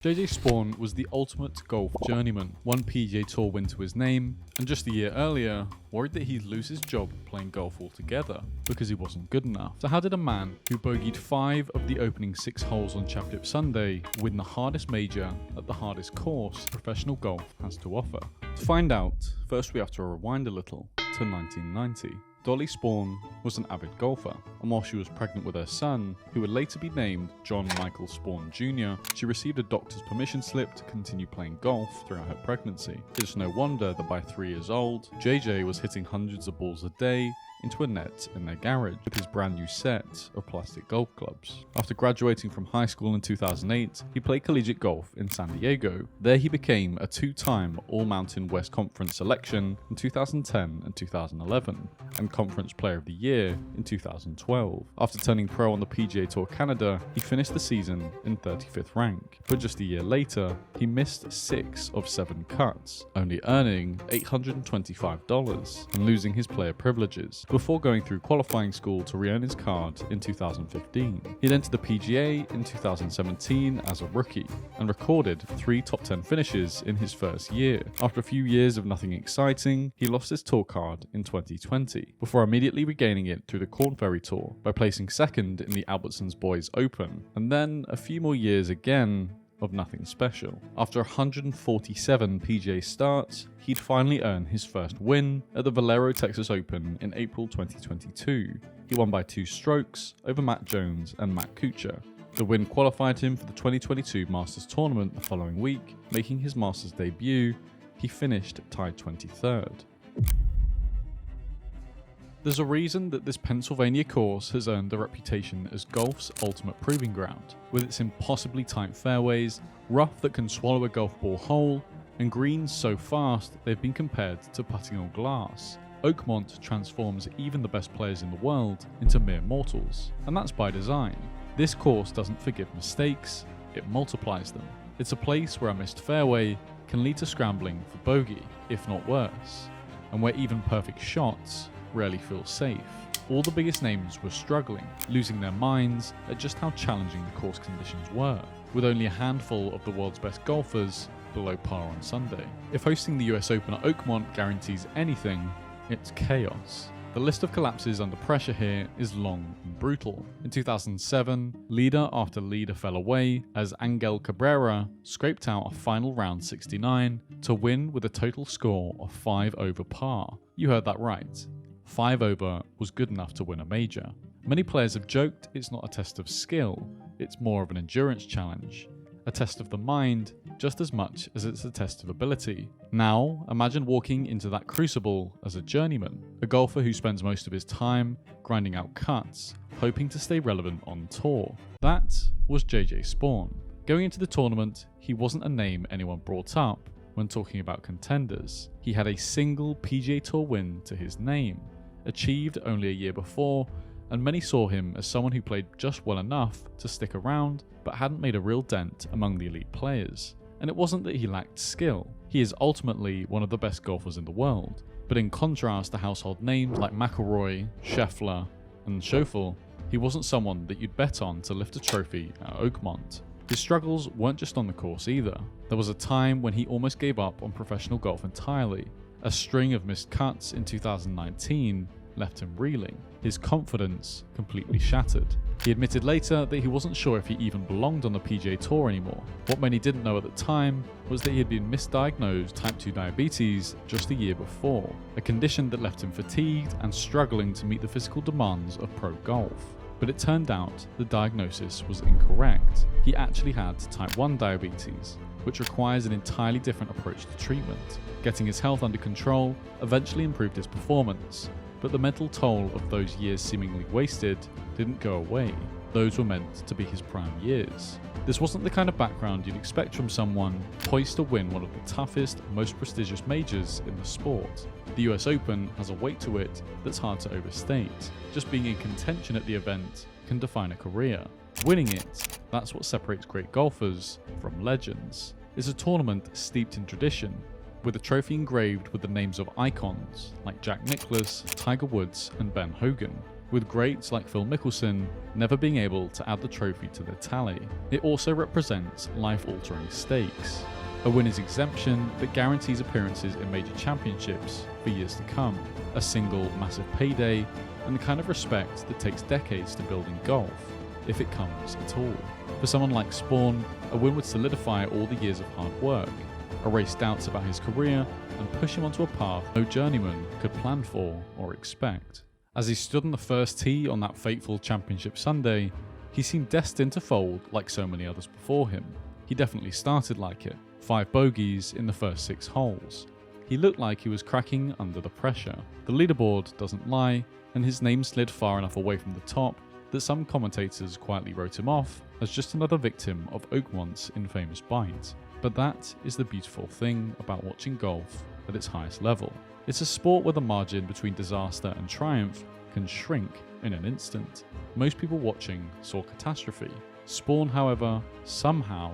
JJ Spaun was the ultimate golf journeyman, one PGA Tour win to his name, and just a year earlier, worried that he'd lose his job playing golf altogether because he wasn't good enough. So how did a man who bogeyed 5 of the opening 6 holes on Championship Sunday win the hardest major at the hardest course professional golf has to offer? To find out, first we have to rewind a little to 1990. Dolly Spaun was an avid golfer, and while she was pregnant with her son, who would later be named John Michael Spaun Jr., she received a doctor's permission slip to continue playing golf throughout her pregnancy. It's no wonder that by 3 years old, JJ was hitting hundreds of balls a day into a net in their garage with his brand new set of plastic golf clubs. After graduating from high school in 2008, he played collegiate golf in San Diego. There he became a 2-time All-Mountain West Conference selection in 2010 and 2011, and Conference Player of the Year in 2012. After turning pro on the PGA Tour Canada, he finished the season in 35th rank, but just a year later, he missed 6 of 7 cuts, only earning $825 and losing his player privileges, before going through qualifying school to re-earn his card in 2015. He'd entered the PGA in 2017 as a rookie, and recorded 3 top 10 finishes in his first year. After a few years of nothing exciting, he lost his tour card in 2020, before immediately regaining it through the Corn Ferry Tour by placing second in the Albertsons Boys Open, and then a few more years again of nothing special. After 147 PGA starts, he'd finally earned his first win at the Valero Texas Open in April 2022. He won by 2 strokes over Matt Jones and Matt Kuchar. The win qualified him for the 2022 Masters tournament the following week, making his Masters debut. He finished tied 23rd. There's a reason that this Pennsylvania course has earned the reputation as golf's ultimate proving ground, with its impossibly tight fairways, rough that can swallow a golf ball whole, and greens so fast they've been compared to putting on glass. Oakmont transforms even the best players in the world into mere mortals, and that's by design. This course doesn't forgive mistakes, it multiplies them. It's a place where a missed fairway can lead to scrambling for bogey, if not worse, and where even perfect shots rarely feel safe. All the biggest names were struggling, losing their minds at just how challenging the course conditions were, with only a handful of the world's best golfers below par on Sunday. If hosting the US Open at Oakmont guarantees anything, it's chaos. The list of collapses under pressure here is long and brutal. In 2007, leader after leader fell away as Angel Cabrera scraped out a final round 69 to win with a total score of 5 over par. You heard that right. 5 over was good enough to win a major. Many players have joked it's not a test of skill, it's more of an endurance challenge, a test of the mind just as much as it's a test of ability. Now, imagine walking into that crucible as a journeyman, a golfer who spends most of his time grinding out cuts, hoping to stay relevant on tour. That was JJ Spaun. Going into the tournament, he wasn't a name anyone brought up when talking about contenders. He had a single PGA Tour win to his name, achieved only a year before, and many saw him as someone who played just well enough to stick around but hadn't made a real dent among the elite players. And it wasn't that he lacked skill. He is ultimately one of the best golfers in the world, but in contrast to household names like McIlroy, Scheffler, and Schauffele, he wasn't someone that you'd bet on to lift a trophy at Oakmont. His struggles weren't just on the course either. There was a time when he almost gave up on professional golf entirely. A string of missed cuts in 2019 left him reeling, his confidence completely shattered. He admitted later that he wasn't sure if he even belonged on the PGA Tour anymore. What many didn't know at the time was that he had been misdiagnosed type 2 diabetes just a year before, a condition that left him fatigued and struggling to meet the physical demands of pro golf. But it turned out the diagnosis was incorrect. He actually had type 1 diabetes, which requires an entirely different approach to treatment. Getting his health under control eventually improved his performance, but the mental toll of those years seemingly wasted didn't go away. Those were meant to be his prime years. This wasn't the kind of background you'd expect from someone poised to win one of the toughest, most prestigious majors in the sport. The US Open has a weight to it that's hard to overstate. Just being in contention at the event can define a career. Winning it, that's what separates great golfers from legends. It's a tournament steeped in tradition, with a trophy engraved with the names of icons like Jack Nicklaus, Tiger Woods, and Ben Hogan. with greats like Phil Mickelson never being able to add the trophy to their tally. It also represents life-altering stakes. A winner's exemption that guarantees appearances in major championships for years to come, a single massive payday, and the kind of respect that takes decades to build in golf, if it comes at all. For someone like Spaun, a win would solidify all the years of hard work, erase doubts about his career, and push him onto a path no journeyman could plan for or expect. As he stood on the first tee on that fateful championship Sunday, he seemed destined to fold like so many others before him. He definitely started like it. 5 bogeys in the first 6 holes. He looked like he was cracking under the pressure. The leaderboard doesn't lie, and his name slid far enough away from the top that some commentators quietly wrote him off as just another victim of Oakmont's infamous bite. But that is the beautiful thing about watching golf at its highest level. It's a sport where the margin between disaster and triumph can shrink in an instant. Most people watching saw catastrophe. Spaun, however, somehow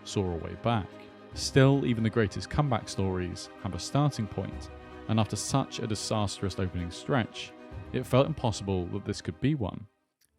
saw a way back. Still, even the greatest comeback stories have a starting point, and after such a disastrous opening stretch, it felt impossible that this could be one.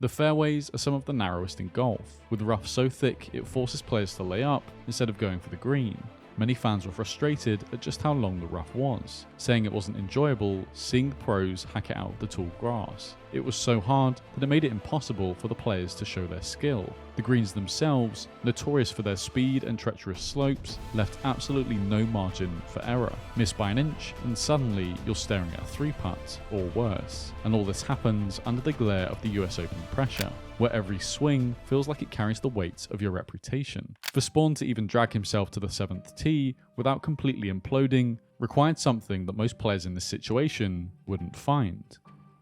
The fairways are some of the narrowest in golf, with rough so thick it forces players to lay up instead of going for the green. Many fans were frustrated at just how long the rough was, saying it wasn't enjoyable seeing the pros hack it out of the tall grass. It was so hard that it made it impossible for the players to show their skill. The greens themselves, notorious for their speed and treacherous slopes, left absolutely no margin for error. Miss by an inch and suddenly you're staring at a 3-putt, or worse. And all this happens under the glare of the US Open pressure, where every swing feels like it carries the weight of your reputation. For Spaun to even drag himself to the 7th tee without completely imploding required something that most players in this situation wouldn't find: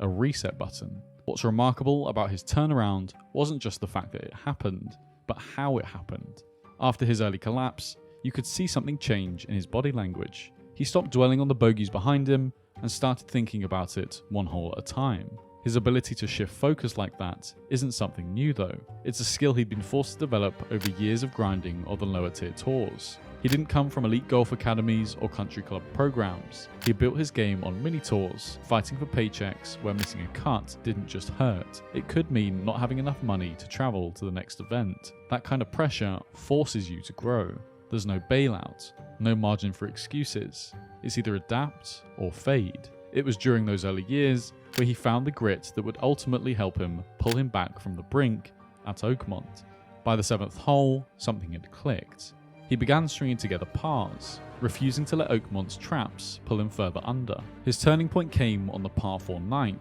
a reset button. What's remarkable about his turnaround wasn't just the fact that it happened, but how it happened. After his early collapse, you could see something change in his body language. He stopped dwelling on the bogeys behind him and started thinking about it one hole at a time. His ability to shift focus like that isn't something new though. It's a skill he'd been forced to develop over years of grinding on the lower tier tours. He didn't come from elite golf academies or country club programs. He built his game on mini tours, fighting for paychecks where missing a cut didn't just hurt. It could mean not having enough money to travel to the next event. That kind of pressure forces you to grow. There's no bailout, no margin for excuses. It's either adapt or fade. It was during those early years where he found the grit that would ultimately help him pull him back from the brink at Oakmont. By the 7th hole, something had clicked. He began stringing together pars, refusing to let Oakmont's traps pull him further under. His turning point came on the par 4 9th,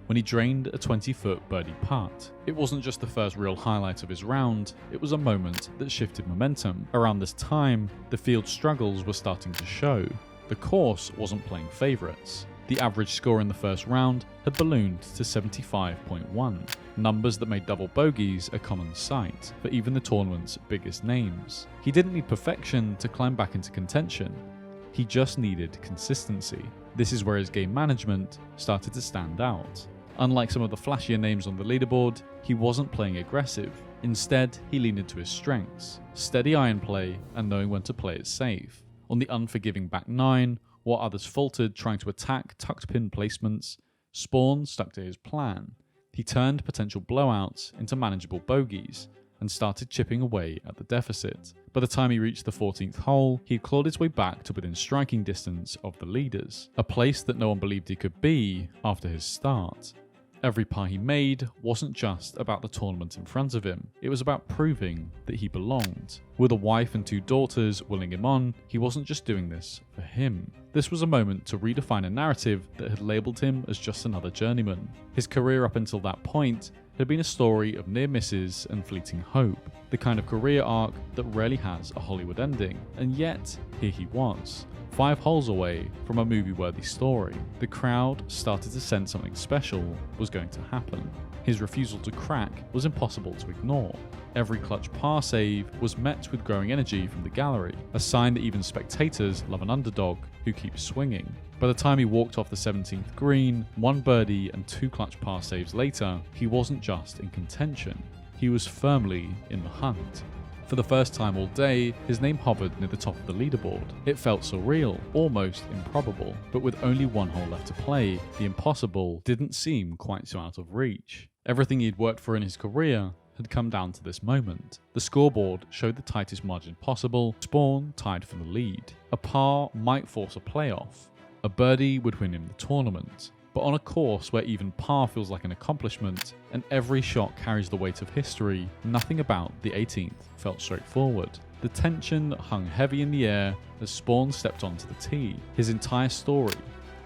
when he drained a 20-foot birdie putt. It wasn't just the first real highlight of his round, it was a moment that shifted momentum. Around this time, the field's struggles were starting to show. The course wasn't playing favourites. The average score in the first round had ballooned to 75.1, numbers that made double bogeys a common sight for even the tournament's biggest names. He didn't need perfection to climb back into contention, he just needed consistency. This is where his game management started to stand out. Unlike some of the flashier names on the leaderboard, he wasn't playing aggressive. Instead, he leaned into his strengths: steady iron play and knowing when to play it safe. On the unforgiving back 9, while others faltered trying to attack tucked pin placements, Spaun stuck to his plan. He turned potential blowouts into manageable bogeys and started chipping away at the deficit. By the time he reached the 14th hole, he'd clawed his way back to within striking distance of the leaders, a place that no one believed he could be after his start. Every par he made wasn't just about the tournament in front of him, it was about proving that he belonged. With a wife and 2 daughters willing him on, he wasn't just doing this for him. This was a moment to redefine a narrative that had labelled him as just another journeyman. His career up until that point had been a story of near misses and fleeting hope, the kind of career arc that rarely has a Hollywood ending, and yet here he was, 5 holes away from a movie-worthy story. The crowd started to sense something special was going to happen. His refusal to crack was impossible to ignore. Every clutch par save was met with growing energy from the gallery, a sign that even spectators love an underdog who keeps swinging. By the time he walked off the 17th green, 1 birdie and 2 clutch par saves later, he wasn't just in contention, he was firmly in the hunt. For the first time all day, his name hovered near the top of the leaderboard. It felt surreal, almost improbable, but with only one hole left to play, the impossible didn't seem quite so out of reach. Everything he'd worked for in his career had come down to this moment. The scoreboard showed the tightest margin possible. Spaun tied for the lead. A par might force a playoff. A birdie would win him the tournament. But on a course where even par feels like an accomplishment and every shot carries the weight of history, nothing about the 18th felt straightforward. The tension hung heavy in the air as Spaun stepped onto the tee. His entire story,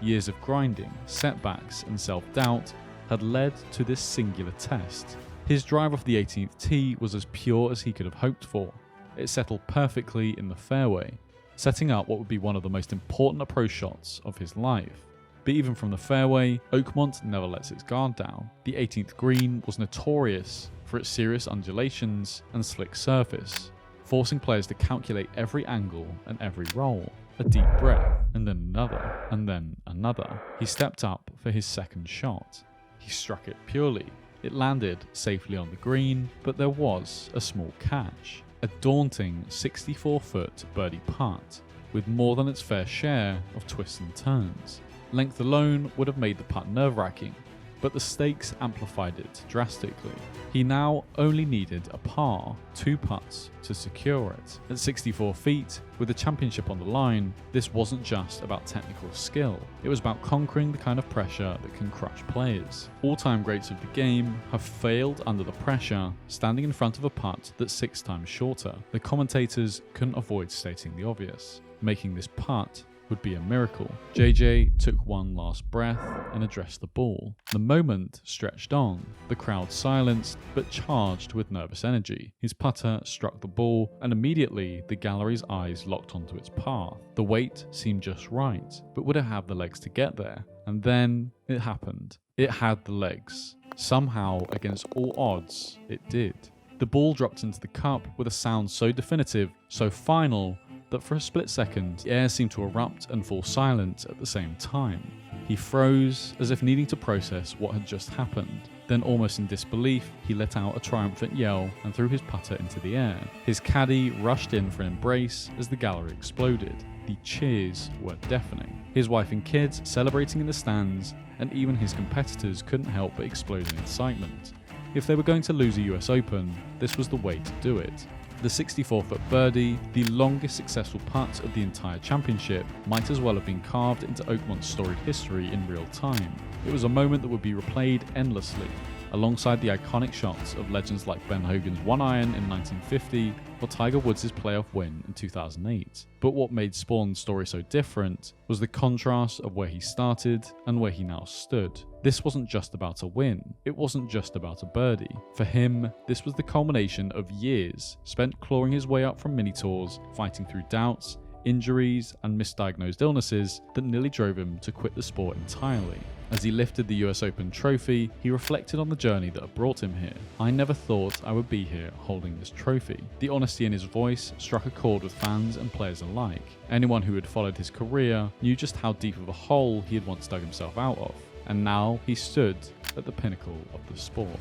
years of grinding, setbacks and self-doubt, had led to this singular test. His drive off the 18th tee was as pure as he could have hoped for. It settled perfectly in the fairway, setting up what would be one of the most important approach shots of his life. But even from the fairway, Oakmont never lets its guard down. The 18th green was notorious for its serious undulations and slick surface, forcing players to calculate every angle and every roll. A deep breath, and then another, and then another. He stepped up for his second shot. He struck it purely. It landed safely on the green, but there was a small catch. A daunting 64-foot birdie putt, with more than its fair share of twists and turns. Length alone would have made the putt nerve-wracking, but the stakes amplified it drastically. He now only needed a par, 2 putts, to secure it. At 64 feet, with the championship on the line, this wasn't just about technical skill. It was about conquering the kind of pressure that can crush players. All-time greats of the game have failed under the pressure, standing in front of a putt that's 6 times shorter. The commentators couldn't avoid stating the obvious. Making this putt would be a miracle. JJ took one last breath and addressed the ball. The moment stretched on, the crowd silenced but charged with nervous energy. His putter struck the ball and immediately the gallery's eyes locked onto its path. The weight seemed just right, but would it have the legs to get there? And then it happened. It had the legs. Somehow, against all odds, it did. The ball dropped into the cup with a sound so definitive, so final, that for a split second, the air seemed to erupt and fall silent at the same time. He froze, as if needing to process what had just happened. Then, almost in disbelief, he let out a triumphant yell and threw his putter into the air. His caddy rushed in for an embrace as the gallery exploded. The cheers were deafening. His wife and kids celebrating in the stands, and even his competitors couldn't help but explode in excitement. If they were going to lose a US Open, this was the way to do it. The 64-foot birdie, the longest successful putt of the entire championship, might as well have been carved into Oakmont's storied history in real time. It was a moment that would be replayed endlessly, alongside the iconic shots of legends like Ben Hogan's one iron in 1950 or Tiger Woods' playoff win in 2008. But what made Spaun's story so different was the contrast of where he started and where he now stood. This wasn't just about a win. It wasn't just about a birdie. For him, this was the culmination of years spent clawing his way up from mini-tours, fighting through doubts, injuries, and misdiagnosed illnesses that nearly drove him to quit the sport entirely. As he lifted the US Open trophy, he reflected on the journey that had brought him here. "I never thought I would be here holding this trophy." The honesty in his voice struck a chord with fans and players alike. Anyone who had followed his career knew just how deep of a hole he had once dug himself out of, and now he stood at the pinnacle of the sport.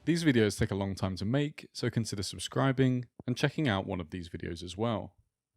These videos take a long time to make, so consider subscribing and checking out one of these videos as well.